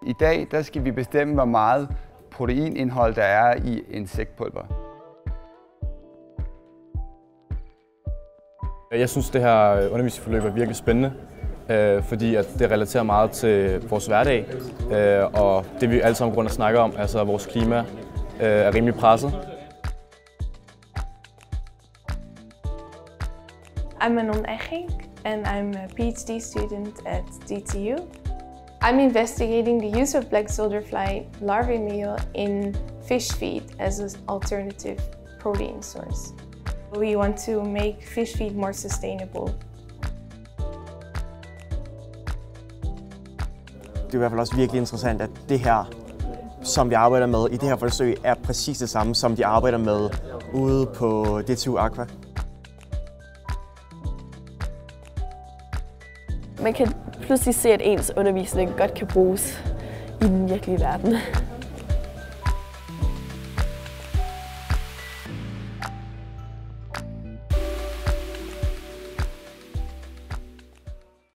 I dag der skal vi bestemme, hvor meget proteinindhold der er i insektpulver. Jeg synes, det her undervisningsforløb er virkelig spændende, fordi at det relaterer meget til vores hverdag, og det vi alle sammen grund at snakke om, altså vores klima er rimelig presset. I'm Manon Eichink and I'm a PhD student at DTU. I'm investigating the use of black soldier fly larvae meal in fish feed as an alternative protein source. We want to make fish feed more sustainable. Det er i hvert fald også virkelig interessant, at det her, som vi arbejder med i det her forsøg, er præcis det samme, som de arbejder med ude på DTU Aqua. Man kan pludselig se, at ens undervisning godt kan bruges i den virkelige verden.